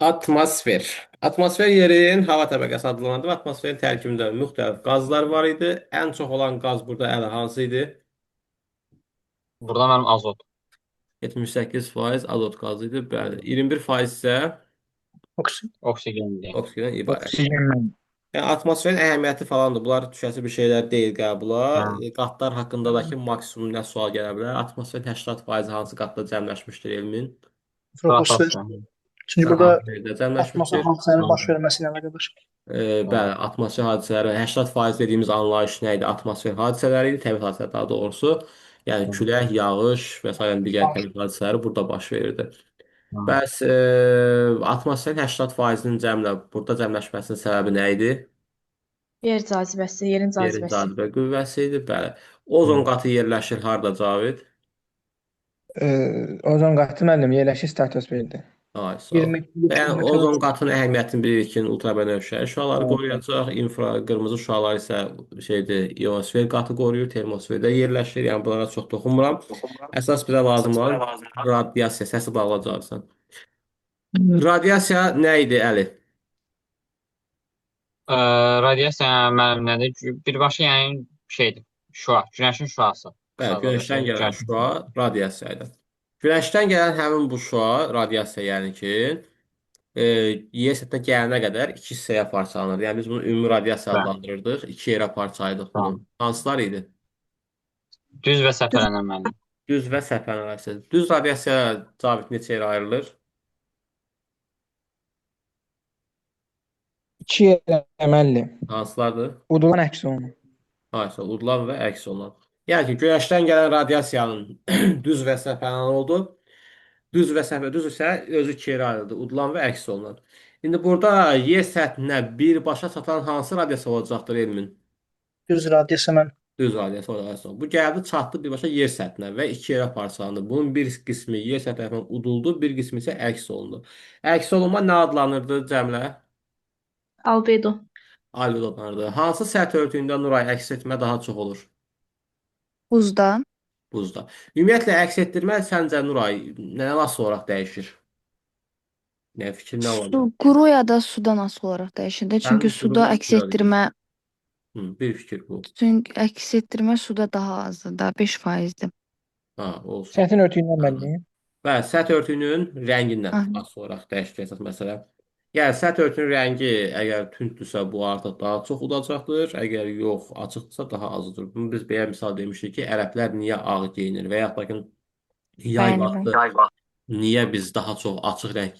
Atmosfer. Atmosfer yerin hava təbəqəsi adlanır. Atmosferin tərkibində müxtəlif qazlar var idi. Ən çox olan qaz burada ələ hansı idi? Burada mənim azot. 78% azot qazı idi. Bəli. 21% isə Oksigendir. oksigen ibarət. Oksigen. Yəni atmosferin əhəmiyyəti falandır. Bunlar düşəsi bir şeylər deyil qəbula. Hə, Qatlar haqqındakı maksimum nə sual gələ bilər? Atmosferin 80% hansı qatda cəmləşmişdir elmin? Troposfer. stratosfer. Çünki burada Stratosferdə atmosfer cəmləşmişdir. hadisənin baş verməsi ilə əlaqədar. Bəli, atmosfer hadisələri 80% dediyimiz anlayış nə idi? Atmosfer hadisələri idi, təbii hadisələr daha doğrusu. Yəni külək, yağış və sairə digər təbii hadisələri burada baş verirdi. Bəs atmosferin 80%-nin cəmlə burada cəmləşməsinin səbəbi nə idi? Yer cazibəsi, yerin Yerin cazibəsi. cazibə qüvvəsi idi. Bəli. Ozon qatı yerləşir harda Cavid? Ozon qatı müəllim yerləşir stratosferdə. Ay, sağ ol. 20 Yəni kilometr ozon qatının əhəmiyyətini bilirik ki, ultrabənövşəyi şüaları qoruyacaq, qırmızı şüalar isə şeydir, ionosfer qatı qoruyur, termosferdə yerləşir. Yəni bunlara çox toxunmuram. Əsas bizə lazım olan radiasiya, səsi bağlayacaqsan. Radiasiya nə idi, Əli? Radiasiya mənim nədir? Birbaşa yəni şeydir. Şüa, günəşin şüası. Bəli, Qısaca günəşdən desək, gələn günəşin şüa radiasiya idi. Günəşdən gələn həmin bu şüa, radiasiya yəni ki, yer səthinə gələnə qədər iki hissəyə parçalanır. Yəni biz bunu ümumi radiasiya Bəli, adlandırırdıq. İki yerə parçalaydıq bunu. tamam. Hansılar idi? Düz və səpələnən mənim. Düz və səpələn radiasiya. Düz radiasiya Cavid neçə yerə ayrılır? 2 yerə müəllim. Hansılardır? Udulan əksi olunur. Haysa, udulan və əks olunan. Yəni ki, günəşdən gələn radiasiyanın düz və səpələn oldu. Düz və səpələn, düz isə özü iki yerə ayrıldı. Udulan və əks olunan. İndi burada yer səthinə birbaşa çatan hansı radiasiya olacaqdır Elmin? düz radiasiya mən Düz radiasiya olacaq. Bu gəldi, çatdı birbaşa yer səthinə və iki yerə parçalandı. Bunun bir qismi yer səthi tərəfindən uduldu, bir qismi isə əks olundu. Əks olunma nə adlanırdı cəmlə? Albedo. Albedo adlanırdı. Hansı səthi örtüyündə nuray əks etmə daha çox olur? Buzda. Buzda. Ümumiyyətlə əks etdirmə səncə Nuray nəyə asılı olaraq dəyişir? Nə fikir nə olacaq? Quru ya da sudan asılı olaraq dəyişir də. Çünki Sən suda quruma əks suya deyirsən. etdirmə, Bir fikir bu. çünki əks etdirmə suda daha azdır da, 5%-dir. Ha, olsun. Sətin örtüyündən müəllim. Bəli, səth örtüyünün rəngindən Aha. asılı olaraq dəyişir əsas məsələ. Yəni səth örtüyünün rəngi əgər tündürsə bu artıq daha çox udacaqdır, əgər yox, açıqdırsa daha az udur. Bunu biz belə misal demişdik ki, ərəblər niyə ağ geyinir və yaxud da ki, yay Bəli, vaxtı niyə biz daha çox açıq rəng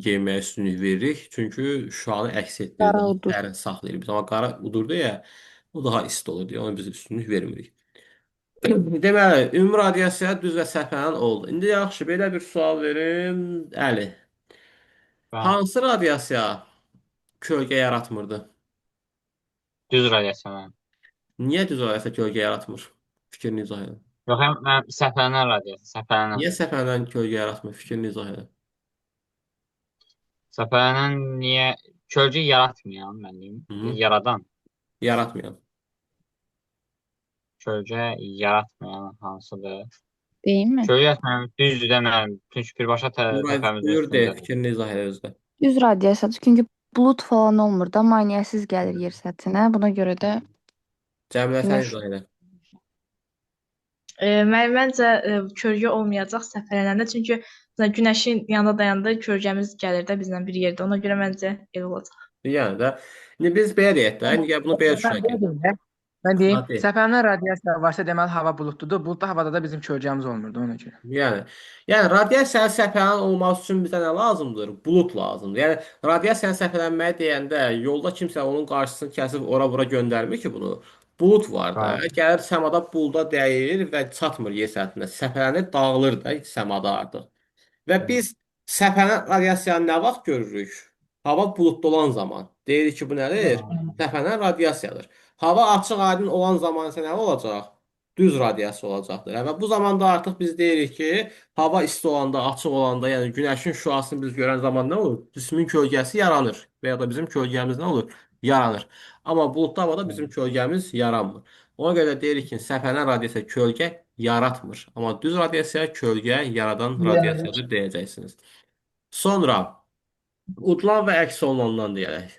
geyinməyə üstünlük veririk? Çünki şüanı əks etdirir, Qara daha udur. dərin saxlayır. Biz amma qara udurdu ya, o daha isti olur deyə ona biz üstünlük vermirik. Deməli, ümumi radiasiya düz və səpələn oldu. İndi yaxşı, belə bir sual verim. Əli, Bəli. hansı radiasiya kölgə yaratmırdı? Düz radiasiya mənim. Niyə düz radiasiya kölgə yaratmır? Fikrini izah edin. Yox, həm mənim səpələnən radiasiya, səpələnən. Niyə səpələn kölgə yaratmır? Fikrini izah edin. Səpələnən niyə kölgə yaratmayan mənim, Hı. yaradan. Yaratmayan. Kölgə yaratmayan hansıdır? Deyilmi? Kölgə yaratmayan düzdür də mənim. Çünki birbaşa Nuray təpəmizin buyur de, üstündədir. fikrini izah et özdə. Düz radiasiyadır. Çünki bulut falan olmur da, maneəsiz gəlir yer səthinə. Buna görə də Cəmilə sən günəş izah edin. Məncə kölgə olmayacaq səpələnəndə, çünki məsələn, günəşin yanında dayananda kölgəmiz gəlir də bizlə bir yerdə. Ona görə məncə elə olacaq. Yəni də, indi biz belə deyək də, indi gəl bunu belə Mən düşünək ki. deyim də. Mən deyim, Hadi. səpələnən radiasiya varsa deməli hava buludludur. Buludlu havada da bizim kölgəmiz olmurdu ona görə. Yəni radiasiyanın səpələn olması üçün bizə nə lazımdır? Bulut lazımdır. Yəni radiasiyanın səpələnməyi deyəndə yolda kimsə onun qarşısını kəsib ora-bura göndərmir ki bunu. Bulut var da, Bəli. gəlir səmada buluda dəyir və çatmır yer səthinə. Səpələnir, dağılır da səmada artıq. Və biz səpələnən radiasiyanı nə vaxt görürük? Hava buludlu olan zaman. Deyirik ki, bu nədir? Səpələnən radiasiyadır. Hava açıq aydın olan zaman isə nə olacaq? Düz radiasiya olacaqdır. Və bu zamanda artıq biz deyirik ki, hava isti olanda, açıq olanda, yəni günəşin şüasını biz görən zaman nə olur? Cismin kölgəsi yaranır və ya da bizim kölgəmiz nə olur? Yaranır. Amma buludlu havada bizim kölgəmiz yaranmır. Ona görə də deyirik ki, səpələnən radiasiya kölgə yaratmır. Amma düz radiasiya kölgə yaradan radiasiyadır deyəcəksiniz. Sonra Udulan və əks olunandan deyərək.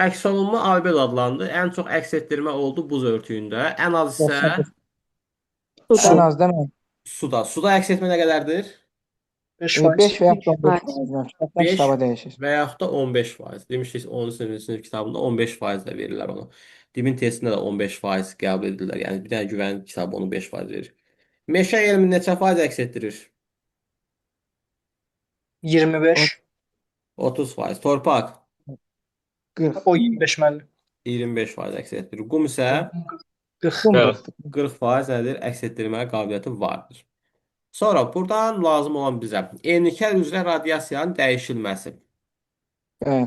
Əks olunma albedo adlandı. Ən çox əks etdirmə oldu buz örtüyündə. Ən az isə 99. Su Ən az da mən suda. Suda əks etmə nə qədərdir? 5%. 5 və ya 15 5%. faiz. Kitabdan 5 kitaba dəyişir. və yaxud da 15%. Demişdik 10-cu sinif kitabında 15% də verirlər onu. Dibin testində də 15% qəbul edirlər. Yəni bir dənə güvən kitabı onu 5% verir. Meşə elmi neçə faiz əks etdirir? 25. 30%. Torpaq 40. O 25 müəllim. 25% əks etdirir. Qum isə 40. Qum Qırx. 40. 40% nədir? Əks etdirmə qabiliyyəti vardır. Sonra buradan lazım olan bizə enliklər üzrə radiasiyanın dəyişilməsi. Bəli.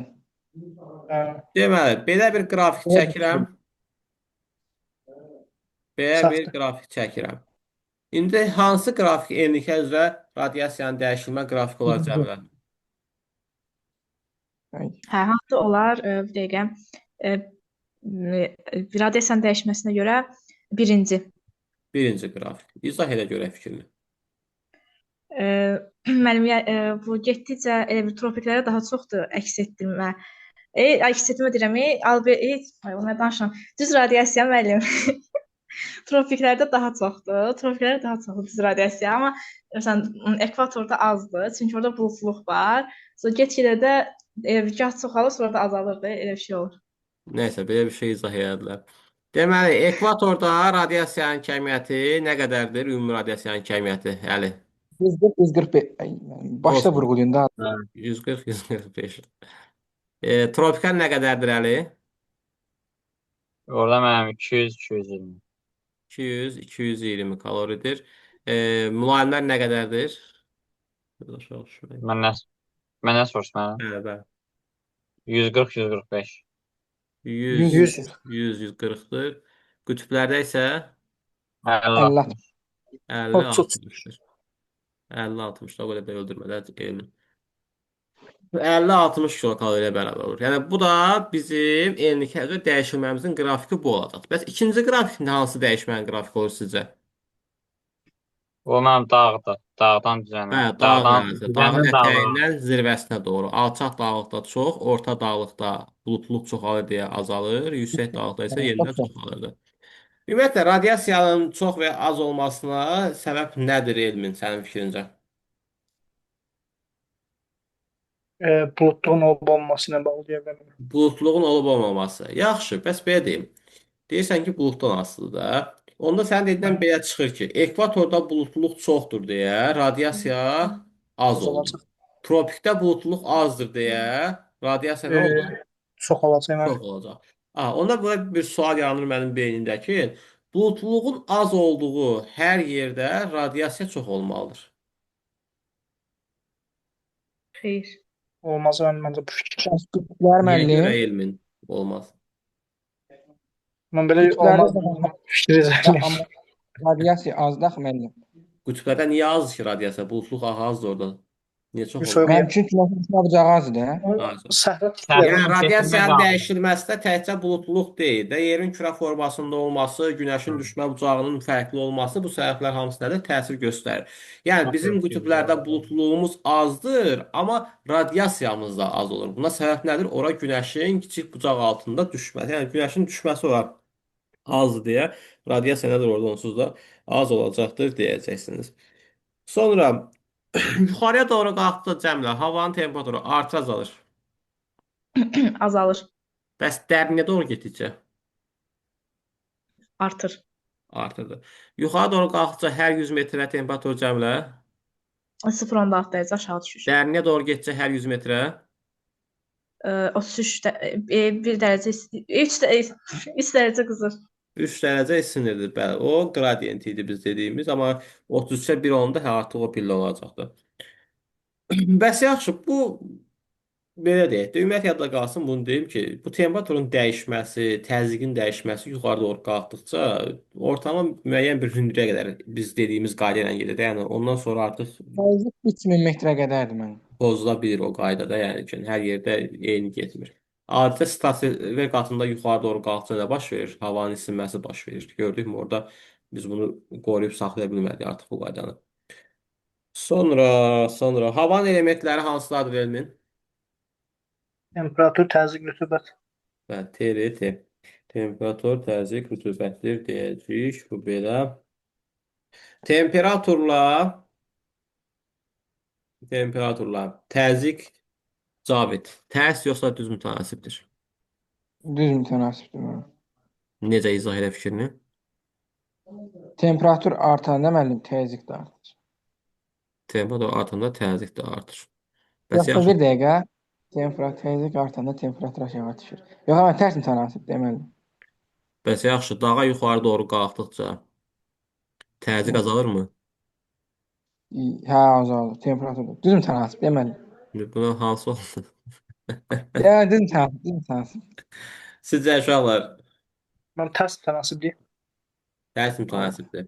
Deməli, belə bir qrafik çəkirəm. Belə bir Səhvdir. qrafik çəkirəm. İndi hansı qrafik enliklər üzrə radiasiyanın dəyişilmə qrafiki olacaq Cəmilə? Hə, hansısa olar, bir dəqiqə. Radiasiyanın dəyişməsinə görə birinci. Birinci qrafik. İzah edə görə fikrini. Müəllim, bu getdikcə elə bir tropiklərə daha çoxdur əks etdirmə. Əks etdirmə deyirəm, ona danışıram. Düz radiasiya müəllim. Tropiklərdə daha çoxdur. Tropiklərdə daha çoxdur düz radiasiya, amma məsələn ekvatorda azdır, çünki orada buludluq var. Sonra get-gedə də gah çoxalır, sonra da azalır da, elə bir şey olur. Nəysə, belə bir şey izah edədilər. Deməli, ekvatorda radiasiyanın kəmiyyəti nə qədərdir? Ümumi radiasiyanın kəmiyyəti, Əli. 140, 145. Ay, başda Olsun. vurğulayın da. 140, 145. Tropikal nə qədərdir, Əli? Orada mənim 200, 220. 200, 220 kaloridir. Mülayimlər nə qədərdir? Məndən soruş mənə. Bəli, bəli. 140, 145. 100, 100. 100, 140-dır. Qütblərdə isə 50, 50. 60. 50, Çok. 60-dır. 50, 60 da belə də öldürmələr elmi. 50-60 kilokaloriyə bərabər olur. Yəni bu da bizim enliklərdə dəyişilməmizin qrafiki bu olacaq. Bəs ikinci qrafikdə hansı dəyişmənin qrafiki olur sizcə? O mənim dağdır. Dağdan düzənə. Hə, dağ ərazisi. Dağın ətəyindən zirvəsinə doğru. Alçaq dağlıqda çox, orta dağlıqda buludluq çoxalır deyə azalır, yüksək dağlıqda isə yenidən çoxalırdı. Ümumiyyətlə, radiasiyanın çox və ya az olmasına səbəb nədir elmin, sənin fikrincə? Buludluğun olub-olmaması ilə bağlı deyə bilərəm. Buludluğun olub-olmaması. Yaxşı, bəs belə deyim. Deyirsən ki, buluddan asılıdır da. Onda sənin dediyindən belə çıxır ki, ekvatorda buludluluq çoxdur deyə radiasiya az olur. olacaq. Tropikdə buludluluq azdır deyə radiasiya nə olur? Çox olacaq Çox olacaq. Onda böyle bir sual yaranır mənim beynimdəki. Buludluluğun az olduğu hər yerdə radiasiya çox olmalıdır. Xeyr. Olmaz məncə bu fikir. Qütblər Niyə görə müəllim. elmin olmaz? Mən belə Qütblərdə olmaz fikir izləyirəm. amma radiasiya azdır axı müəllim. Qütblərdə niyə azdır ki radiasiya? Buludluq azdır orada. Niyə çox olur? Soyuq Mənim üçün günəşin yapacağı azdır. Azdır. Səhra Yəni Səhra- radiasiyanın Seçilmə dəyişilməsi də təkcə buludluluq deyil də, yerin kürə formasında olması, günəşin düşmə bucağının fərqli olması bu səbəblər hamısı nədir? Təsir göstərir. Yəni bizim qütblərdə buludluluğumuz azdır, amma radiasiyamız da az olur. Buna səbəb nədir? Ora günəşin kiçik bucaq altında düşməsi. Yəni günəşin düşməsi ora azdır deyə radiasiya nədir orada onsuz da az olacaqdır deyəcəksiniz. Sonra yuxarıya doğru qalxdıqca Cəmilə, havanın temperaturu artır, azalır. Azalır, Bəs dərinliyə doğru getdikcə artır. artırdı. Yuxarı doğru qalxdıqca hər 100 metrə temperatur Cəmilə, 0.6 dərəcə aşağı düşür. dərinliyə doğru getdikcə hər 100 metrə 33 1 dərəcə 3 dərəcə qızır. 3 dərəcə isinirdi. Bəli, o qradiyent idi biz dediyimiz, amma 33-ə 1 olanda artıq o pillə olacaqdı. Bəs yaxşı, bu belə deyək də, ümumiyyətlə yadda qalsın bunu deyim ki, bu temperaturun dəyişməsi, təzyiqin dəyişməsi yuxarı doğru qalxdıqca ortama müəyyən bir hündürlüyə qədər biz dediyimiz qayda ilə gedir. Yəni ondan sonra artıq Təzyiq 3000 metrə qədərdir mənim. pozula bilir o qaydada, yəni ki, hər yerdə eyni getmir. Adidə stratosfer qatında yuxarı doğru qalxdıqca nə baş verir? Havanın isinməsi baş verir. Gördükmü orada biz bunu qoruyub saxlaya bilmədik artıq bu qaydanı. Sonra havanın elementləri hansılardır elmin? Temperatur, təzyiq, rütubət. Və TRT. Temperatur, təzyiq, rütubətdir deyəcəyik. Bu belə. Temperaturla təzyiq Cavid. Tərs yoxsa düz mütənasibdir? Düz mütənasibdir mənə. Necə izah elə fikrini? Temperatur artanda müəllim təzyiq də artar. Temperatur artanda təzyiq də artır. Bəs Yoxsa yaxşı, bir dəqiqə. Təzyiq artanda temperatur aşağı düşür. Yox, amma tərs mütənasibdir müəllim. dağa yuxarı doğru qalxdıqca təzyiq azalırmı? Hə, azalır. Temperatur. Düz mütənasibdir müəllim. Buna hansı olsun? Yəni düz mütənasib, düz mütənasib. Sizcə uşaqlar Mən tərs tənasib deyim. tərs mütənasibdir.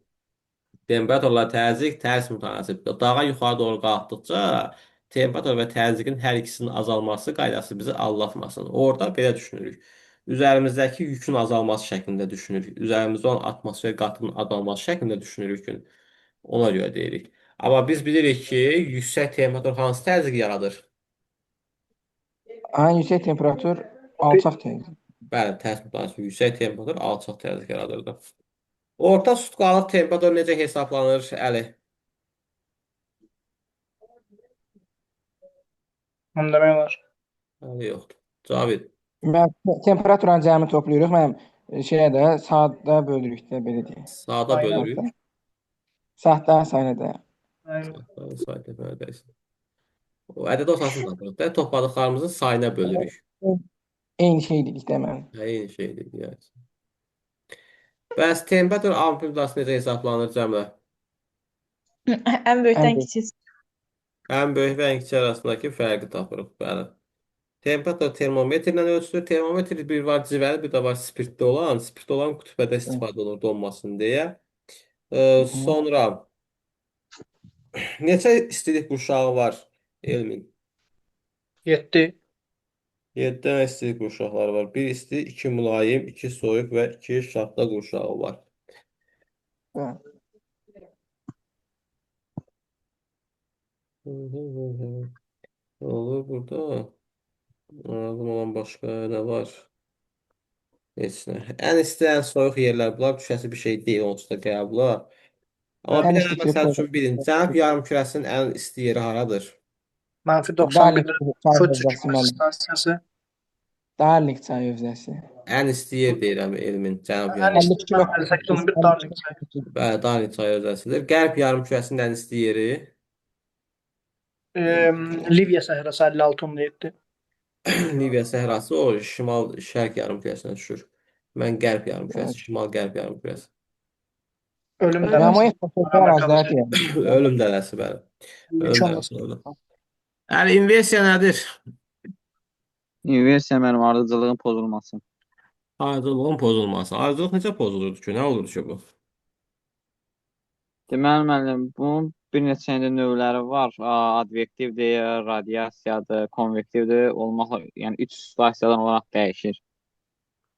Temperaturla təzyiq tərs mütənasibdir. Dağa yuxarı doğru qalxdıqca temperatur və təzyiqin hər ikisinin azalması qaydası bizi aldatmasın. Orada belə düşünürük. Üzərimizdəki yükün azalması şəklində düşünürük. Üzərimizdə olan atmosfer qatının azalması şəklində düşünürük ki, ona görə deyirik. Amma biz bilirik ki, yüksək temperatur hansı təzyiq yaradır? Ən yüksək temperatur alçaq təzyiq. Bəli, tərs mütənasib. Yüksək temperatur alçaq təzyiq yaradırdı. Orta sutkalıq temperatur necə hesablanır, Əli? Onu demək olar. Əli yoxdur. Cavid. Mən temperaturanın cəmini toplayırıq. Mən şeyə də saatda bölürük də belə deyək. Sağda Aynen. bölürük. Saatda sayını da. Aynen. Sayda bölürük. O ədəd ortasını tapırıq da. Topladıqlarımızın sayına bölürük. Eyni şey dedik də mən. Eyni şeydir. Yəni. Bəs temperatur amplitudası necə hesablanır Cəmlə? Ən böyükdən Ən böyük. kiçik. Ən böyük və ən kiçik arasındakı fərqi tapırıq. Bəli. Temperatur termometrlə ölçülür. Termometr bir var civəli, bir də var spirtli olan. Spirtli olan qütbədə istifadə olunur donmasın deyə. Sonra neçə istilik qurşağı var Elmin? 7. 7 dənə istilik qurşaqları var. 1 isti, 2 mülayim, 2 soyuq və 2 şaxta qurşağı var. Hə. Ne olur burada? Lazım olan başqa nə var? Heç nə. Ən isti, ən soyuq yerlər bunlar. Düşəsi bir şey deyil onsuz da qəbula. Amma Ən bir isti dənə məsəl üçün bilin. Cənub Türkiyə. yarımkürəsinin ən isti yeri haradır? Mənfi Darling 91'də çay Fıçı hövzəsi kütləsi müəllim. stansiyası. Darling çay hövzəsi. Ən isti yer deyirəm elmin. Cənub Ən yarımkürəsinin. isti mən 58-11 Darling çayı. Bəli, Darling çayı özəlsidir. Qərb yarımkürəsinin ən isti yeri Livya səhrası 56-17. Liviya səhrası o şimal-şərq yarımkürəsinə düşür. Mən qərb yarımkürəsi, şimal-qərb yarımkürəsi. Ölüm Mən o dənəsi. etnosofyan ərazilər deyəm. Ölüm dərəsi bəli. Ölüm Yük dərəsi orada. Yəni inversiya nədir? Üniversite mənim ardıcılığın pozulması. Ardıcılığın pozulması. Ardıcılıq necə pozulurdu ki? Nə olurdu ki bu? Deməli müəllim, bunun bir neçə növləri var. Advektivdir, radiasiyadır, konvektivdir. Olmaqla, yəni 3 situasiyadan olaraq dəyişir.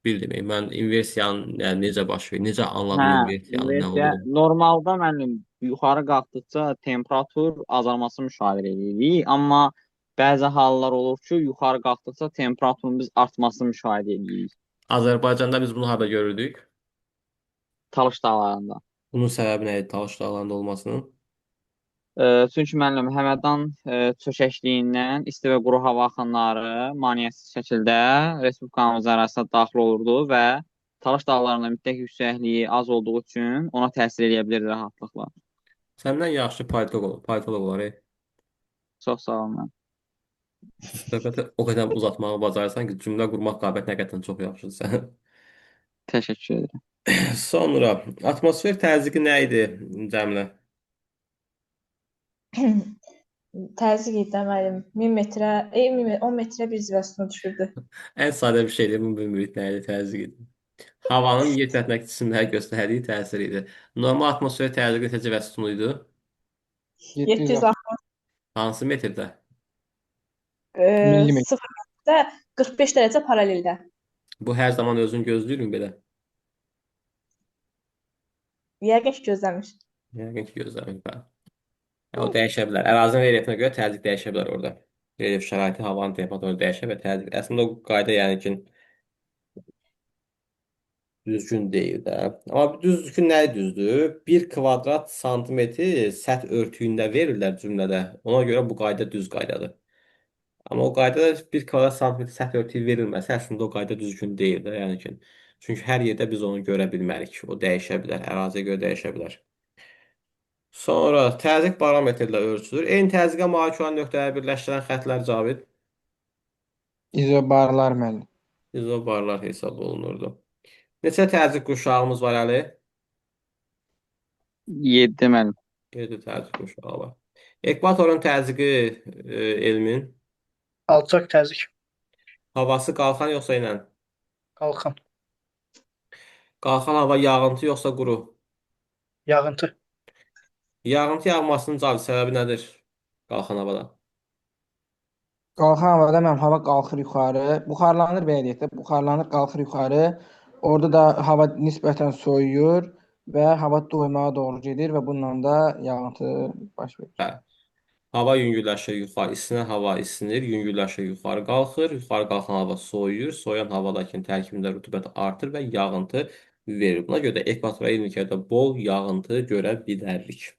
Bir demək, mən inversiyanın yəni, necə baş verir, necə anladım Hə, inversiyanın nə inversiya olduğunu. normalda müəllim yuxarı qalxdıqca temperatur azalması müşahidə edirik, amma bəzi hallar olur ki, yuxarı qalxdıqca temperaturun biz artmasını müşahidə edirik. Azərbaycanda biz bunu harda görürdük? Talış dağlarında. Bunun səbəbi nə idi Talış dağlarında olmasının? Çünki müəllim Həmədan çökəkliyindən isti və quru hava axınları maneəsiz şəkildə Respublikamız ərazisinə daxil olurdu və Talış dağlarında mütləq yüksəkliyi az olduğu üçün ona təsir edə bilirdi rahatlıqla. Səndən yaxşı politoloq olar. Çox sağ olun. Müəllim. Söhbəti o qədər uzatmağı bacarırsan ki, cümlə qurmaq qabiliyyətin həqiqətən çox yaxşıdır sənin. Təşəkkür edirəm. Sonra atmosfer təzyiqi nə idi Cəmlə? Təzyiq idi müəllim. 1000 metrə, 10 metrə bir zivə sütunu düşürdü. Ən sadə bir şeydir, bunu bilmirik nə idi təzyiq idi. Havanın yer səthindəki cisimlərə göstərdiyi təsir idi. Normal atmosfer təzyiqi neçə civə sütunu idi? 760 Hansı metrdə? Millimetr. 0,5-də 45 dərəcə paraleldə. Bu hər zaman özünü gözləyirmi belə? Yəqin ki, gözləmir. Yəqin ki, gözləmir. O dəyişə bilər. Ərazinin relyefinə görə təzyiq dəyişə bilər orada. Relyef şəraiti havanın temperaturu dəyişir və təzyiq. Əslində o qayda yəni ki, düzgün deyil də. Amma düzgün nəyi düzdür? 1 kvadrat santimetri səth örtüyündə verirlər cümlədə. Ona görə bu qayda düz qaydadır. Amma o qaydada 1 kvadrat santimetr səth örtüyü verilməsə, əslində o qayda düzgün deyil də. Yəni ki, çünki hər yerdə biz onu görə bilmərik. O dəyişə bilər, əraziyə görə dəyişə bilər. Sonra təzyiq barometr ilə ölçülür. Eyni təzyiqə malik olan nöqtələri birləşdirən xəttlər Cavid İzobarlar müəllim. izobarlar hesab olunurdu. Neçə təzyiq qurşağımız var Əli? 7 müəllim. 7 təzyiq qurşağı var. Ekvatorun təzyiqi elmin Alçaq təzyiq. havası qalxan yoxsa enən? Qalxan. Qalxan hava yağıntı yoxsa quru? Yağıntı. Yağıntı yağmasının Cavid səbəbi nədir? Qalxan havada. Qalxan havada mənim hava qalxır yuxarı, buxarlanır belə deyək də, buxarlanır, qalxır yuxarı. Orada da hava nisbətən soyuyur və hava doymağa doğru gedir və bununla da yağıntı baş verir. Hə. Hava yüngülləşir yuxarı, isinən hava isinir, yüngülləşir yuxarı qalxır. Yuxarı qalxan hava soyuyur, soyuyan havadakının tərkibində rütubət artır və yağıntı verir. Buna görə də ekvatora enliklərdə bol yağıntı görə bilərik.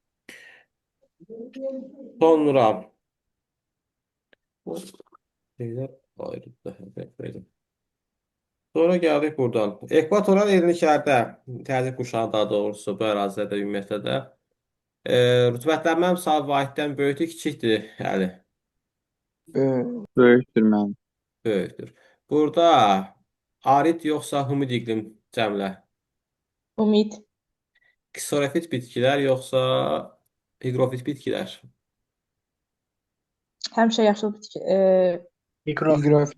Sonra bu şeylər ayrıdır. Sonra gəldik buradan. Ekvatoral enliklərdə, təzyiq quşağı daha doğrusu bu ərazilərdə ümumiyyətlə də rütubətlər mənim saat vahiddən böyükdür, kiçikdir, yəni Böyükdür müəllim. böyükdür. Burada arid yoxsa humid iqlim cəmlə? Umid. Ksorofit bitkilər yoxsa hiqrofit bitkilər? Həmişə yaşıl bitki. Mikro. Hiqrof.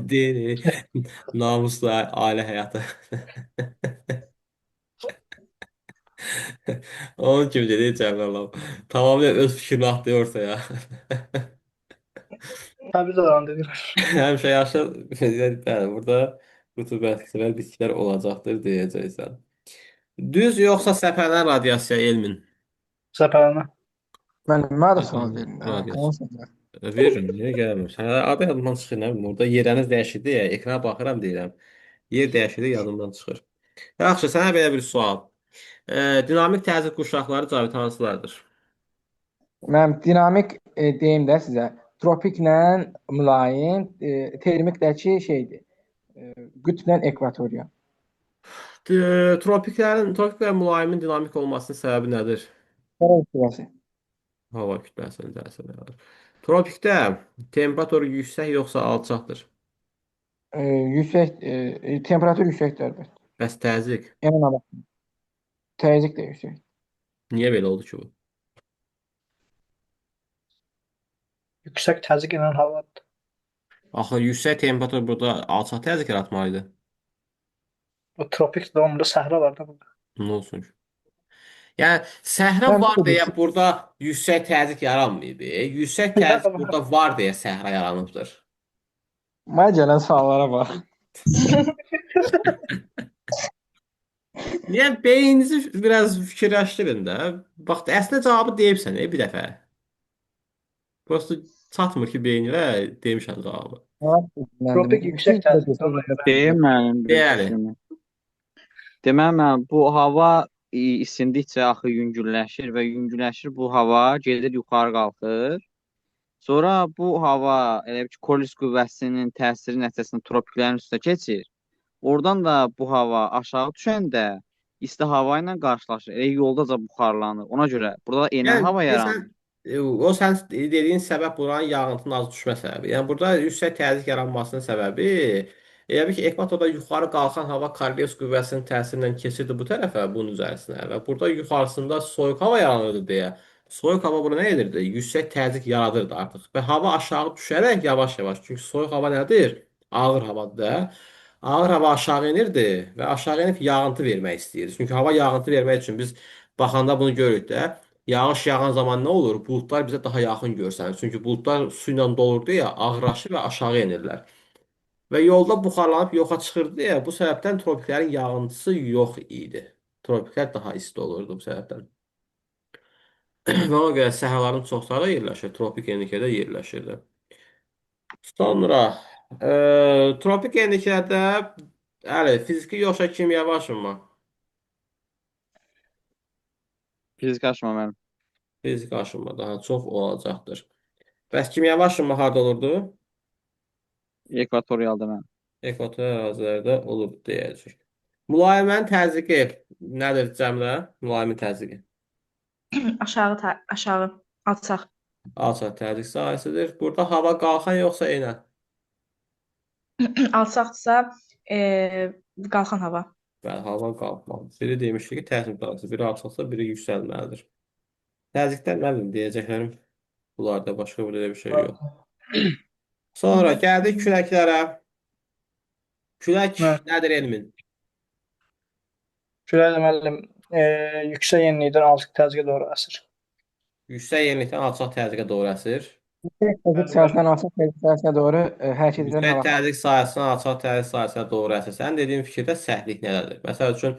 Deyil. Namuslu ailə həyatı. Onun kimi dedi Cəmil Allahım. Tamamilə öz fikrini atlıyor ortaya. Təbii də oranı dedilər. Həmişə yaşıl, bəli, burada rütubətli bitkilər olacaqdır deyəcəksən. Düz yoxsa səpələn radiasiya elmin? Səpələnə. Mənim mənə də sual verin. Radiasiya. Verin, niyə gəlmir? Sən adı yadımdan çıxır, nə bilim, orada yerəniz dəyişirdi ya, ekrana baxıram deyirəm. Yer dəyişirdi, yadımdan çıxır. Yaxşı, sənə belə bir sual. Dinamik təzyiq quşaqları Cavid hansılardır? Mənim dinamik deyim də sizə, tropiklə mülayim, termikdəki şeydir. Qütblə ekvatoriya. Tropiklərin mülayimin dinamik olmasının səbəbi nədir? Hava kütləsi. Hava kütləsinin təsiri var. Tropikdə temperatur yüksək yoxsa alçaqdır? Yüksək, temperatur yüksəkdir əlbəttə. Bəs təzyiq? Emin hava. Təzyiq də yüksək. Niyə belə oldu ki bu? Yüksək təzyiq ilə havadır. Axı yüksək temperatur burada alçaq təzyiq yaratmalıdır. O tropik də onda səhra var da burada. Nə olsun ki? Yəni səhra Mən var bu deyə bilsin. burada yüksək təzyiq yaranmayıb. Yüksək təzyiq burada var deyə səhra yaranıbdır. Mənə gələn suallara bax. Yəni beyninizi biraz fikirləşdirin də. Bax, əslində cavabı deyibsən bir dəfə. Prosta çatmır ki beyninə demişəm cavabı. Tropik yüksək təzyiq. Deyim müəllim. Bəli. Deməli müəllim, bu hava isindikcə axı yüngülləşir və yüngülləşir bu hava gedir yuxarı qalxır. Sonra bu hava elə ki Koriolis qüvvəsinin təsiri nəticəsində tropiklərin üstünə keçir. Oradan da bu hava aşağı düşəndə isti hava ilə qarşılaşır. Elə yoldaca buxarlanır. Ona görə burada da enən hava yaranır. O sən dediyin səbəb buranın yağıntının az düşmə səbəbi. Yəni burada yüksək təzyiq yaranmasının səbəbi elə bil ki ekvatorda yuxarı qalxan hava Koriolis qüvvəsinin təsirindən keçirdi bu tərəfə, bunun üzərisinə və burada yuxarısında soyuq hava yaranırdı deyə. Soyuq hava bura nə edirdi? Yüksək təzyiq yaradırdı artıq və hava aşağı düşərək yavaş-yavaş. Çünki soyuq hava nədir? Ağır havadır da. Ağır hava aşağı enirdi və aşağı enib yağıntı vermək istəyirdi. Çünki hava yağıntı vermək üçün biz baxanda bunu görürük də. Yağış yağan zaman nə olur? Buludlar bizə daha yaxın görsənir. Çünki buludlar su ilə dolurdu ya, ağırlaşır və aşağı enirlər. Və yolda buxarlanıb yoxa çıxırdı deyə bu səbəbdən tropiklərin yağıntısı yox idi. Tropiklər daha isti olurdu bu səbəbdən. Və ona görə səhraların çoxları yerləşir, tropik enliklərdə yerləşirdi. Sonra tropik enliklərdə bəli, fiziki yoxsa kimyəvi aşınma? Fiziki aşma müəllim. Fiziki aşınma daha çox olacaqdır. Bəs kimyəvi aşınma harda olurdu? Ekvatorialda müəllim. Ekvator ərazilərdə olur deyəcək. Mülayimənin təzyiqi nədir Cəmlə? Mülayimin təzyiqi. Aşağı, alçaq. Alçaq təzyiq sahəsidir. Burada hava qalxan yoxsa enən? Alçaqdırsa, qalxan hava. Bəli, hava qalxmalı. Biri demişdi ki, təzyiq dalğası biri alçaqsa, biri yüksəlməlidir. Təzyiqdən nə bilim deyəcəklərim. Bunlarda başqa bir şey yox. Sonra gəldik küləklərə. Külək Hə. nədir elmin? Külək də müəllim yüksək yenilikdən alçaq təzyiqə doğru əsir. Yüksək yenilikdən alçaq təzyiqə doğru əsir. Təzyiq sahəsindən alçaq təzyiq sahəsinə doğru hərəkət edən Yüksək hava. təzyiq sahəsindən alçaq təzyiq sahəsinə doğru əsir. Sənin dediyin fikirdə səhvlik nədədir? Məsəl üçün,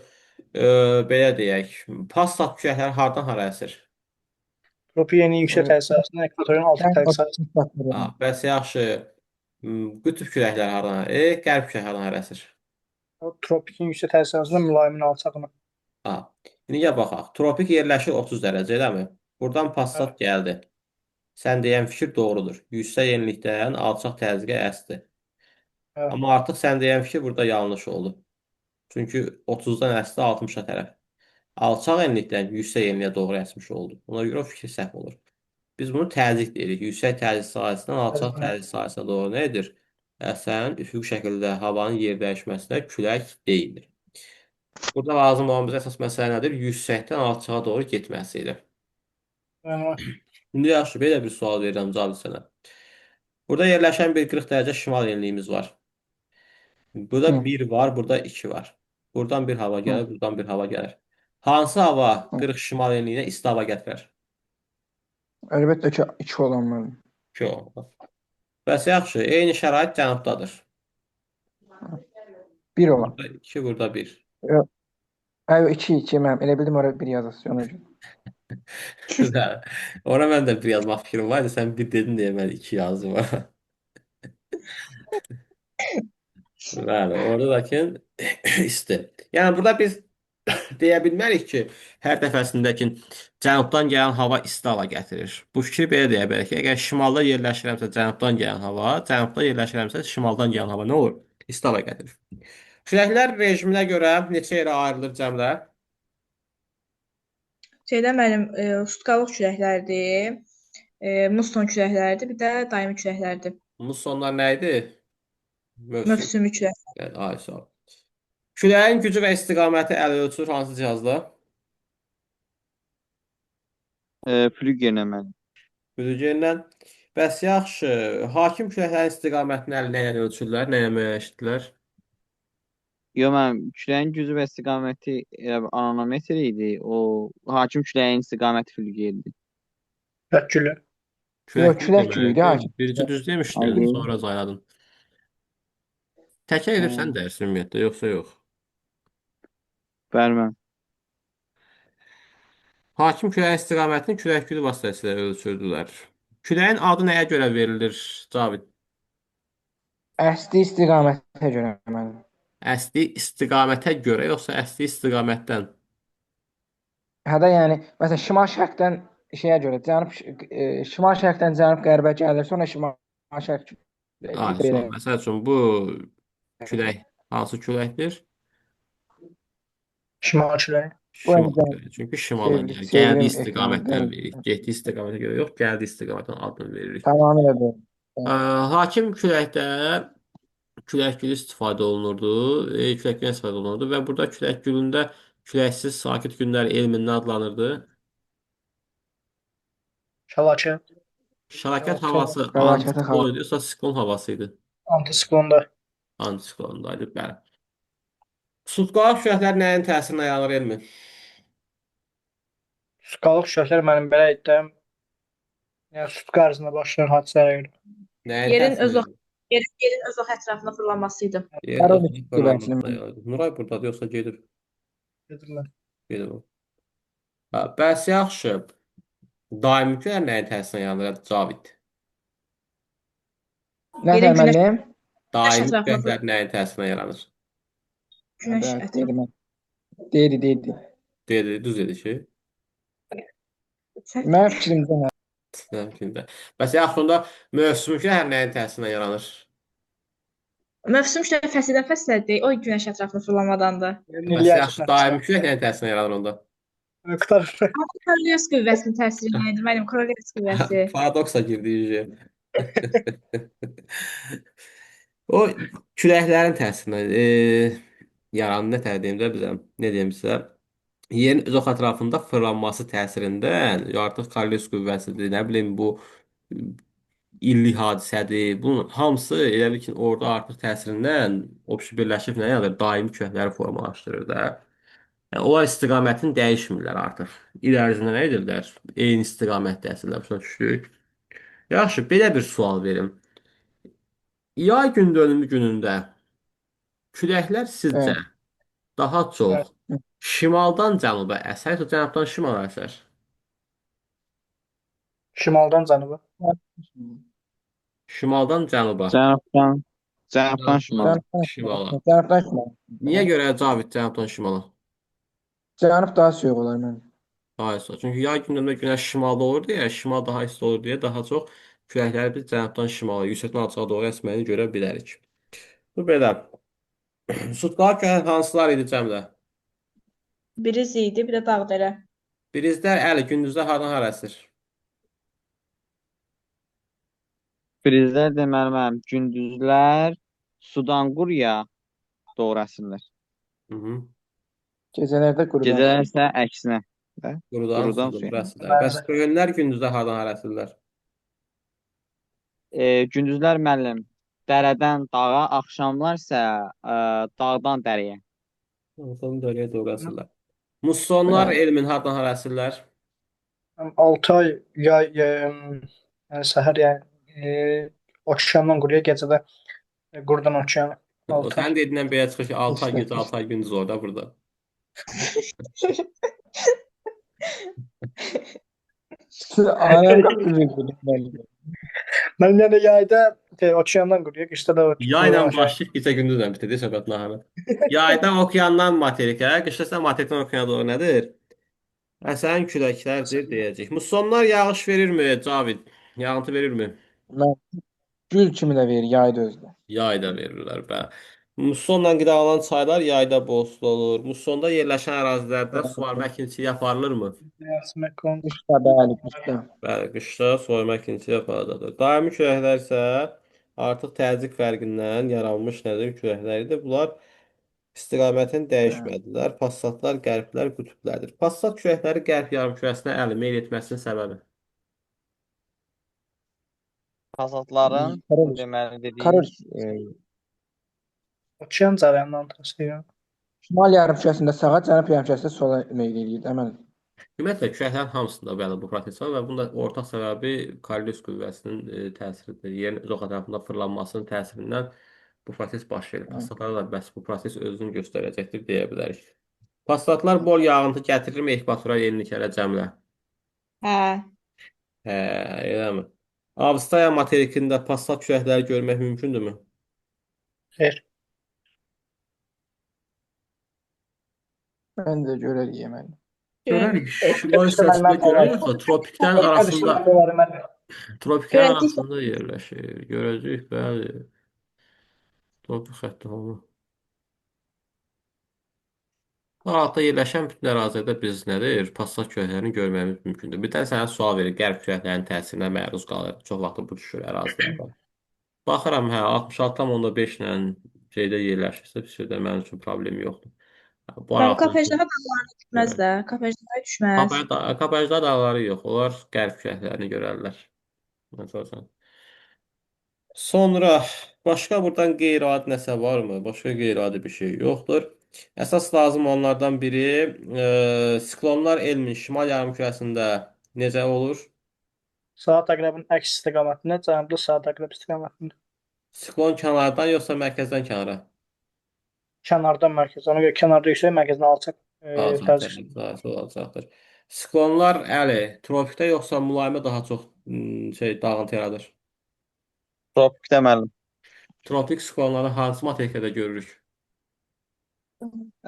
belə deyək, Passat küləkləri hardan hara əsir? Tropik yenilik yüksək təzyiq sahəsindən ekvatorun alçaq təzyiq sahəsinə. Bəs yaxşı, qütb küləkləri hardan? Qərb küləkləri hardan hara əsir? O tropikin yüksək təzyiq sahəsindən mülayimin alçağına. Ha. İndi gəl baxaq. Tropik yerləşir 30 dərəcə, eləmi? Buradan Passat gəldi. Sən deyən fikir doğrudur. Yüksək yenilikdən alçaq təzyiqə əsdi. Hə. Amma artıq sən deyən fikir burada yanlış oldu. Çünki 30-dan əsdi 60-a tərəf. Alçaq yenilikdən yüksək yeniliyə doğru əsmiş oldu. Ona görə o fikir səhv olur. Biz bunu təzyiq deyirik. Yüksək təzyiq sahəsindən alçaq təzyiq sahəsinə doğru nə edir? Əsən üfüqi şəkildə havanın yer dəyişməsinə külək deyilir. Burada lazım olan bizə əsas məsələ nədir? Yüksəkdən alçağa doğru getməsidir. İndi yaxşı, belə bir sual verirəm Cavid sənə. Burada yerləşən bir 40 dərəcə şimal yeniliyimiz var. Burada 1 var, burada 2 var. Buradan bir hava gəlir, buradan bir hava gəlir. Hansı hava 40 şimal yeniliyinə isti hava gətirər? Əlbəttə ki, 2 olan müəllim. 2 olmalı. Bəs yaxşı, eyni şərait cənubdadır. 1 olan. Burada 2, burada 1. Ay 2 müəllim. Elə bildim ora 1 yazasın ona görə. Güzel. Ona mən də 1 yazmaq fikrim var idi. Sən 1 dedin deyə mən 2 yazdım. Bəli, oradakı isti. Yəni burada biz deyə bilmərik ki, hər dəfəsindəki cənubdan gələn hava isti hava gətirir. Bu fikri belə deyə bilərik ki, əgər şimalda yerləşirəmsə cənubdan gələn hava, cənubda yerləşirəmsə şimaldan gələn hava nə olur? İsti hava gətirir. Küləklər rejiminə görə neçə yerə ayrılır cəmlər? Şeydə müəllim, sutkalıq küləklərdir, musson küləklərdir, bir də daimi küləklərdir. Mussonlar nə idi? Mövsümi külək. Yəni, ay, sağ ol. Küləyin gücü və istiqaməti ələ ölçülür hansı cihazla? Flügerlə müəllim. Bürcəylə. Bəs yaxşı, hakim küləklərin istiqamətini nə ilə ölçürlər, nə ilə müəyyənləşdirdilər? Yox müəllim, küləyin gücü və istiqaməti anometr idi. O hakim küləyin istiqaməti flügerdir. Külək. Yox, külək gülü idi, hakim. Birinci düz demişdin, Aynen. sonra zayladın. Təkrar edirsən dərsi ümumiyyətlə, yoxsa yox? Bəli müəllim. Hakim küləyin istiqamətini külək gücü vasitəsilə ölçürdülər. Küləyin adı nəyə görə verilir, Cavid? Əsli istiqamətə görə müəllim. Əsli istiqamətə görə, yoxsa əsli istiqamətdən? Hədə yəni məsələn şimal-şərqdən şeyə görə, şimal-şərqdən cənub-qərbə gəlir, sonra şimal-şərq Ay, belə. məsəl üçün bu külək hansı küləkdir? Şimal küləyi. Şimal küləyi. Çünki şimaldan gəlir. Gəldiyi Çevrim istiqamətdən ekranı. veririk. Getdiyi istiqamətə görə yox, gəldiyi istiqamətdən adını veririk. Tamamilə doğru. Hakim küləkdə külək gülü istifadə olunurdu. Külək gülü istifadə olunurdu və burada külək gülündə küləksiz sakit günlər elmində adlanırdı. Şəlakət. Şəlakat havası Fəlakəti antisiklon idi, yoxsa siklon havası idi? Antisiklonda. Antisiklondaydı, bəli. Sutqalaq küləklər nəyin təsirinə yanır elmi? Sutkalıq küləklər mənim belə iddiam. Yəni sut qarzında baş verən hadisələrə görə. Nəyin Yerin öz təsirinə? yerin öz ətrafına fırlanması idi. Barometr küləsi. Nuray buradadır, yoxsa gedib? Gedirlər. Gedib o. Bəs yaxşı. Daimi küləklər nəyin təsirinə yanır, Cavid? Nətər Günəş, müəllim? günəş Daimi ətrafında küləklər nəyin təsirindən yaranır? günəş Bəli, ətrafında. dedim. Deyildi. Düz dedi ki, Mənim fikrimcə nə? mümkündür. Bəs yaxında mövsüm şəhər nəyin təsirindən yaranır? Mövsüm işte fəsildən fəsilə deyil. O günəş ətrafında fırlanmadandır. Bəs Milli yaxşı həcmə daimi külək nəyin təsirindən yaranır onda? Qurtar. Korelios qüvvəsinin təsiri nədir? Mənim Korelios qüvvəsi. Paradoksa girdi. O küləklərin təsirindən yaranır, nə tər deyim də bizə, nə deyim sizə? Yerin öz ox ətrafında fırlanması təsirindən artıq Korelios qüvvəsidir, nə bilim bu illik hadisədir. Bunun hamısı elə bil ki, orada artıq təsirindən birləşib nə yəni daimi küləkləri formalaşdırır da. Yəni, onlar istiqamətini dəyişmirlər artıq. İl ərzində nə edirlər? Eyni istiqamətdə əsirlər. Başa düşdük. Yaxşı, belə bir sual verim. Yay gündönümü günündə küləklər sizcə Bəli. daha çox Evet. şimaldan cənuba əsər, yoxsa cənubdan şimala əsər? Şimaldan cənuba. Şimaldan cənuba. Cənubdan, cənubdan şimala. Şimala. Cənubdan şimala. Niyə görə Cavid cənubdan şimala? Cənub daha soyuq olar mənim. Daha isti. Çünki yay gündönümü günəş şimalda olur deyə, şimal daha isti olur deyə daha çox küləkləri biz cənubdan şimala, yüksəkdən alçağa doğru əsməyini görə bilərik. Bu belə. Sutqalar küləklər hansılar idi cəmdə? Biri zeydi, bir də dağdərə. Birizlər əli gündüzdə hardan hara əsir? Prizlər deməli mənim gündüzlər sudan quruya doğru əsirlər. Hı -hı. Gecələrdə qurudan. Gecələr isə əksinə. də, Qurudan Qurudan suda suya. burasıdır. Bəs göylər gündüzdə hardan hara əsirlər? Gündüzlər müəllim dərədən dağa, axşamlar isə dağdan dərəyə. Oradan dörəyə doğru əsirlər. Mussonlar elmin hardan hara əsirlər? 6 ay yay, yəni səhər yəni okeandan quruya, gecədə qurudan okeana. O 6 ay. sənin dediyindən belə çıxır ki, 6 ay gecə, 6 ay gündüz orada, burada. Ayağım qapı verdim. Mən yəni yayda okeandan quruya, qışda da Yayla qurudan aşağı. başlayıb gecə gündüzlə bitirdi söhbət naharı. Yayda okeandan materikə, qışda isə materikdən okeana doğru nədir? Əsən küləklərdir deyəcək. Mussonlar yağış verirmi Cavid? Yağıntı verirmi? Mən gül kimi də verir yayda özdə. Yayda verirlər bə. Mussonla qidalanan çaylar yayda boslu olur. Mussonda yerləşən ərazilərdə suvarma əkinçiliyi aparılırmı? Yazmaq kon. Qışda bəli, qışda. Bəli, qışda suvarma əkinçiliyi aparılır. Daimi küləklər isə artıq təzyiq fərqindən yaranmış nədir küləklərdir. Bunlar istiqamətini dəyişmədilər. Passatlar, qərblər, qütblərdir. Passat küləkləri qərb yarımkürəsinə əli meyl etməsinin səbəbi. Fazatların Karol- deməli Karol- dedik, Okean cərəyanından təsir. Şimal yarımkürəsində sağa, cənub yarımkürəsində sola meyl eləyir. Əməl. Ümumiyyətlə küləklərin hamısında bəli bu proses var və bunun da ortaq səbəbi Korelius qüvvəsinin təsiridir. Yerin öz ox ətrafında fırlanmasının təsirindən bu proses baş verir. Passatlarda da bəs bu proses özünü göstərəcəkdir deyə bilərik. Passatlar bol yağıntı gətirirmi ekvatorial enliklərə cəmlə? Hə. Hə, eləmi? Avstraliya materikində passat küləkləri görmək mümkündürmü? Xeyr. Mən də görərik yeməli. Görərik. Şimal hissəsində görərik, yoxsa tropiklərin arasında tropiklərin Görəcəyik. arasında yerləşir. Görəcəyik, bəli. Tropik xətti olma. Arada yerləşən bütün ərazidə biz nədir? Passat küləklərini görməyimiz mümkündür. Bir də sənə sual verir, qərb küləklərinin təsirinə məruz qalır. Çox vaxt bu düşür ərazilərdə. Baxıram, hə, 66,5 ilə şeydə yerləşirsə, bir şeydə mənim üçün problem yoxdur. Bu Mənim arada Kapejdaha dağlarına düşməz də. Kapejdaha düşməz. Kapajda dağları yox. Onlar qərb küləklərini görərlər. Məsələn. Sonra başqa buradan qeyri-adi nəsə varmı? Başqa qeyri-adi bir şey yoxdur. Əsas lazım olanlardan biri siklonlar elmin şimal yarımkürəsində necə olur? Saat əqrəbin əks istiqamətində, cənubda saat əqrəb istiqamətində. Siklon kənardan yoxsa mərkəzdən kənara? Kənardan mərkəz. Ona görə kənarda yüksək, mərkəzdən alçaq təzyiq. Alçaq olacaqdır. Siklonlar əli tropikdə yoxsa mülayimə daha çox dağıntı yaradır? Tropikdə müəllim. Tropik siklonları hansı materikada görürük?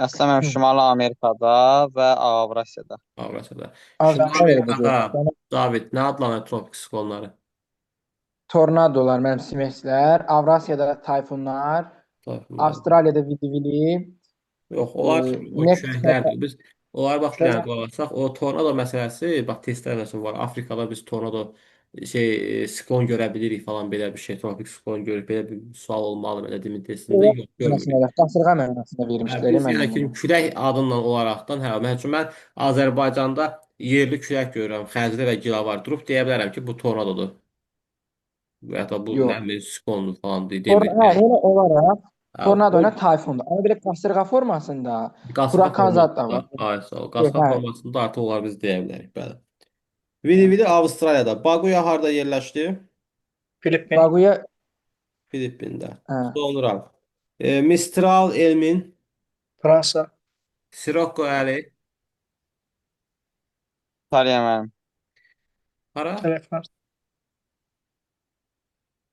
Əslən mən Şimali Amerikada və Avrasiyada. Avrasiyada. Şimali Avrasiyada Amerikada, görürük. David, nə adlanır tropik siklonları? Tornadolar, mənim simeslər, Avrasiyada tayfunlar, Bunlar. Avstraliyada vidivili, Yox, e, onlar o Meksikada küləklərdir. Biz onlara bax bir Kütlələr. dənə qulaq assaq, o tornado məsələsi, bax testlər məsələn var. Afrikada biz tornado siklon görə bilirik falan belə bir şey, tropik siklon görürük. Belə bir sual olmalı belə demin testində. Yox, görmürük. mənasında, qasırğa mənasında Hə, vermişlər biz yəni məndən ki, bunu. külək adından olaraqdan, hə, məsəl üçün mən Azərbaycanda yerli külək görürəm, Xəzərdə və Gilavar durub deyə bilərəm ki, bu tornadodur. Və ya da bu nə Yox. bilim siklondur falan deyə demirik. Hə, Yəni. elə olaraq Hə, tornado o ilə tayfundur. Amma belə qasırğa formasında qasırğa hurakan zad da formasında, var. ay sağ ol. Yox, Qasırğa hə, formasında artıq olar biz deyə bilərik, bəli. Vili-Vili Avstraliyada. Baguya harda yerləşdi? Filippin, Baquya, Filippində. hə, Sonra Mistral Elmin, Fransa, Sirocco Əli. İtaliya müəllim. Hara? Telefon.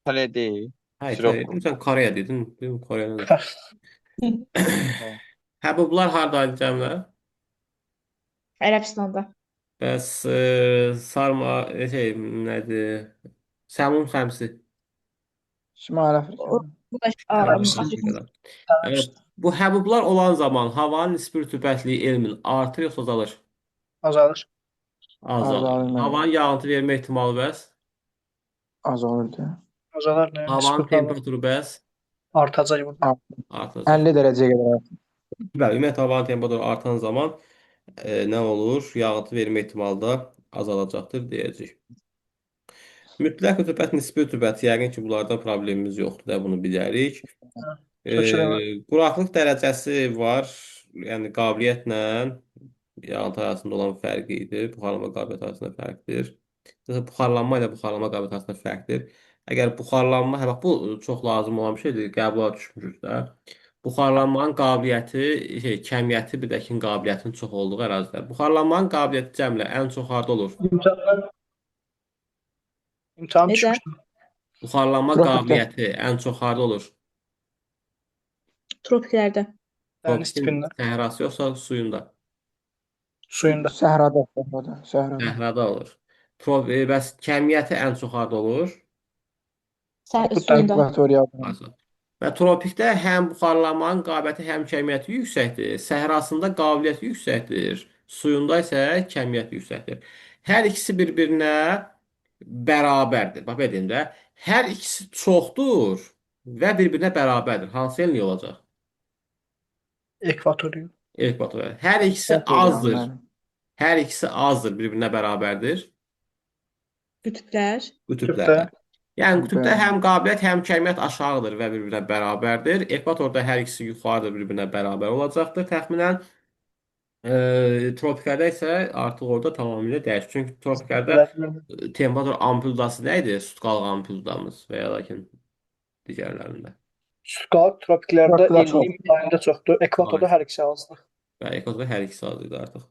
İtaliya deyil. Hə, İtaliya. Sirokko. Sən Koreya dedin. Dedim Koreya nədir? Həbublar hardaydı cəmlə? Ərəbistanda. Bəs sarma nədir? Səmum xəmsi. Şimali Afrikada. Bu da Səmum Afrika. Afrikada. Bu həbublar olan zaman havanın nisbi rütubətliyi elmin artır yoxsa azalır? Azalır. Azalır. Azalır mənim. Havanın yağıntı vermə ehtimalı bəs? Azalırdı. Azalır ne? Havanın Nispi falan temperaturu bəs? artacak burada. Artacaq. 50 dərəcəyə qədər artır. Bəli, ümumiyyətlə havanın temperaturu artan zaman nə olur? Yağıntı vermə ehtimalı da azalacaqdır deyəcək. Mütləq rütubət, nisbi rütubət. Yəqin ki, bunlarda problemimiz yoxdur da bunu bilərik. Köçüremə. Quraqlıq dərəcəsi var. Yəni qabiliyyətlə yağıntı arasında olan fərqi idi. Buxarlanma qabiliyyəti arasında fərqdir. Buxarlanma ilə buxarlanma qabiliyyəti arasında fərqdir. Əgər buxarlanma, hə bax bu çox lazım olan bir şeydir. Qəbula düşmüşük də. Buxarlanmanın qabiliyyəti, kəmiyyəti bir də ki, qabiliyyətinin çox olduğu ərazidə. Buxarlanmanın qabiliyyəti cəmlə ən çox harda olur? İmtahan Necə? düşmüştü. Buxarlanma Tropikdə. qabiliyyəti ən çox harda olur? Tropiklərdə. Deniz Tropikin tipinde. səhrası yoxsa suyunda? Suyunda. Səhrada. Səhrada olur. Bəs kəmiyyəti ən çox harda olur? Suyunda. Ekvatorial. Azad. Və tropikdə həm buxarlanmanın qabiliyyəti, həm kəmiyyəti yüksəkdir. Səhrasında qabiliyyəti yüksəkdir. Suyunda isə kəmiyyəti yüksəkdir. Hər ikisi bir-birinə bərabərdir. Bax belə deyim də, hər ikisi çoxdur və bir-birinə bərabərdir. Hansı elmi olacaq? Ekvatorial. Ekvator. Hər ikisi azdır. Hər ikisi azdır, bir-birinə bərabərdir. Qütblər. Qütblərdə. Yəni qütbdə Bəli. həm qabiliyyət, həm kəmiyyət aşağıdır və bir-birinə bərabərdir. Ekvatorda hər ikisi yuxarıdır, bir-birinə bərabər olacaqdır təxminən. Tropiklərdə isə artıq orada tamamilə dəyişir. Çünki tropiklərdə temperatur ampuldası nə idi? Sutkalıq ampuldamız və ya lakin digərlərində. Sukal tropiklerde Tropiklər 50 çox. milayında çoktu. Ekvatorda her ikisi azdı. Və ekvatorda hər ikisi az idi artıq.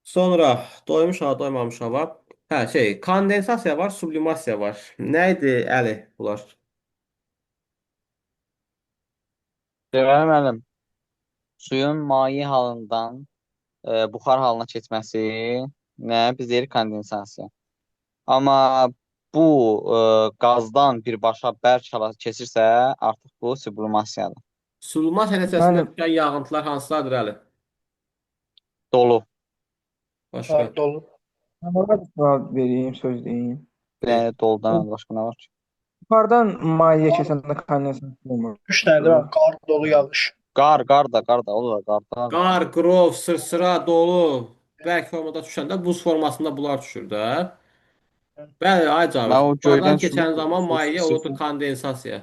Sonra doymuş hava, doymamış hava. Hə, kondensasiya var, sublimasiya var. Nə idi, Əli, bunlar? Deməli müəllim, suyun maye halından buxar halına keçməsi nə biz deyirik kondensasiya. Amma bu qazdan birbaşa bərk hala keçirsə, artıq bu sublimasiyadır. Sublimasiya nəticəsində Müəllim. düşən yağıntılar hansılardır, Əli? Dolu. Başqa? Dolu. Orada bir sual vereyim, söz deyim. Doludan başqa nə var ki? Yuxarıdan maye keçəndə kondensasiya olmur. 3 tane değil mi? Kar, dolu, yağış. Qar da olur, qarda. Qar, qrov, sırsıra, dolu, bərk formada düşəndə buz formasında bunlar düşür də. Bəli, ay Mən Cavid. o Buxardan göydən keçən zaman maye olurdu düşürəm. kondensasiya.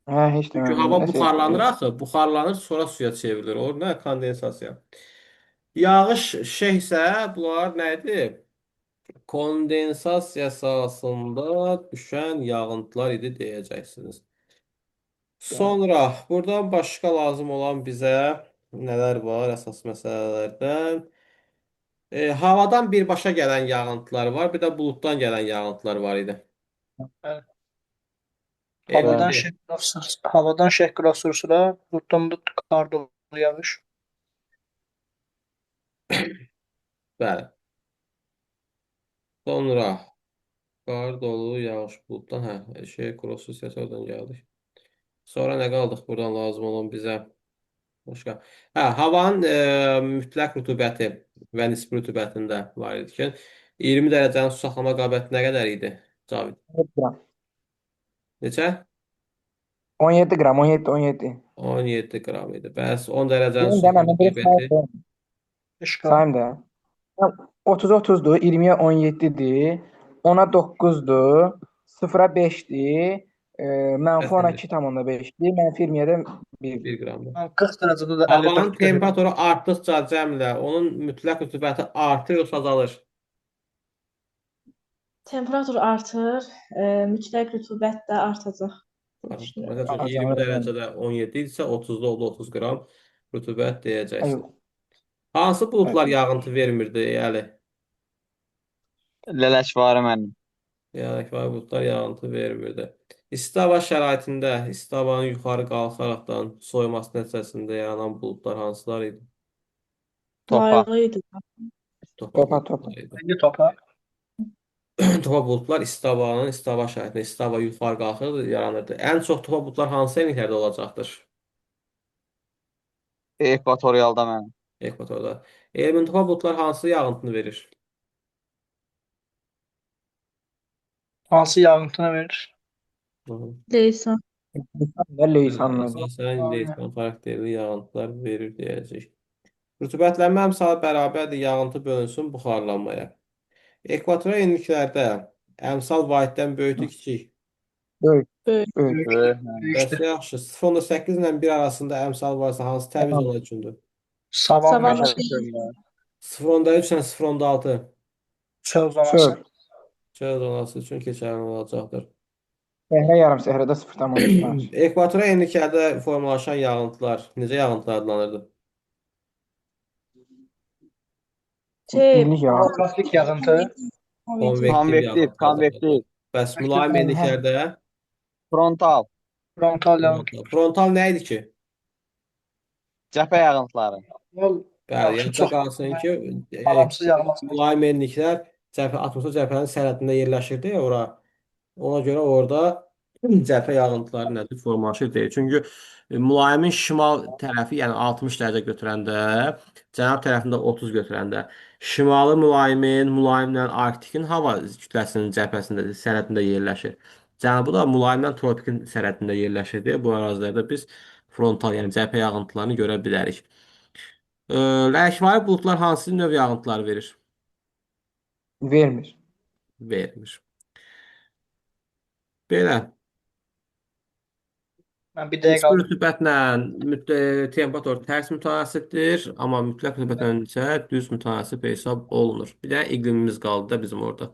Hə, heç də Çünki mənim. hava Nəsə buxarlanır axı, buxarlanır, sonra suya çevrilir. O nə kondensasiya. Yağış isə bunlar nə idi? Kondensasiya sırasında düşən yağıntılar idi deyəcəksiniz. Sonra buradan başqa lazım olan bizə nələr var əsas məsələlərdən? Havadan birbaşa gələn yağıntılar var, bir də buluddan gələn yağıntılar var idi. Bəli. Elmi deyil. Havadan şəkil asırsılar, buluddan bulut qar dolu yağış. Bəli. Sonra qar dolu, yağış buluddan. Crossu səsi oradan gəldik. Sonra nə qaldıq buradan lazım olan bizə? Başqa. Havanın mütləq rütubəti və nisbi rütubətində var idi ki, 20 dərəcənin su saxlama qabiliyyəti nə qədər idi, Cavid? 17 qram. Neçə? 17 qram, 17, 17. 17 qram idi. Bəs 10 dərəcənin Deyim su də mən saxlama bir qabiliyyəti İşqal. sayım da. 30-30'dur, 20'ye 17'dir, 10'a 9'dur, 0'a 5'dir, mənfi 10'a Bəsdir. 2,5'dir, mənfi 20'ye də 1'dir. 1 qramdır. 40 dərəcədə də Havanın 54 temperaturu artdıqca cəmlə onun mütləq rütubəti artır yoxsa azalır? Temperatur artır, mütləq rütubət də artacaq. Düşünürəm. Məsəl üçün 20 dərəcədə 17 idisə 30-da oldu 30 qram rütubət deyəcəksin. Yox. Hansı buludlar yağıntı vermirdi, yəni? Lələşvarı mənim. Yəni buludlar yağıntı vermirdi. İsti hava şəraitində isti havanın yuxarı qalxaraqdan soyuması nəticəsində yaranan buludlar hansılar idi? Topa. Laylı idi. Topa. buludlar idi. Hangi topa? Topa buludlar isti hava şəraitində isti hava yuxarı qalxır, yaranırdı. Ən çox topa buludlar hansı enliklərdə olacaqdır? Ekvatorialda mənim. Ekvatorda. Elmin topa buludlar hansı yağıntını verir? Hansı yağıntını verir? Hı -hı. Leysan. Və leysanlar. Əsasən leysan xarakterli yağıntılar verir deyəcək. Rütubətlənmə əmsalı bərabərdir, yağıntı bölünsün buxarlanmaya. Ekvator enliklərdə əmsal vahiddən böyükdür, kiçik. Böyük, Böyük. böyük. Bəs Böyükdür. yaxşı, 0.8 ilə 1 arasında əmsal varsa hansı təviz olan üçündür? Savanna. Savanna. 0.3 ilə 0.6 Çöl zonası. Çöl. çöl zonası üçün keçərli olacaqdır. Səhra yarım səhrada 0,3 var. Ekvator enliklərdə formalaşan yağıntılar necə yağıntılar adlanırdı? İllik yağıntı. Geoqrafik yağıntı. Konvektiv. Bəs mülayim enliklərdə Frontal. Frontal yağıntı. frontal nə idi ki? Cəbhə yağıntıları. Yol Bəli, Yaxşı, yadda çox qalsın ki, aramsız yağmaz. mülayim enliklər atmosfer cəbhənin sərhədində yerləşirdi ya ora. Ona görə orada cəbhə yağıntıları nədir formalaşır deyil. Çünki mülayimin şimal tərəfi, yəni 60 dərəcə götürəndə, cənub tərəfində 30 götürəndə, şimalı mülayimlə arktikin hava kütləsinin cəbhəsində, sərhədində yerləşir. Cənubu da mülayimlə tropikin sərhədində yerləşir deyə bu ərazilərdə biz frontal, yəni cəbhə yağıntılarını görə bilərik. Lələkvari buludlar hansı növ yağıntılar verir? Vermir. Vermir. Belə. Mən bir dəqiqə Nisbi qaldım. rütubətlə temperatur tərs mütənasibdir, amma mütləq rütubətlə isə düz mütənasib hesab olunur. Bir də iqlimimiz qaldı da bizim orada.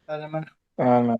Bəli, mən Bəli.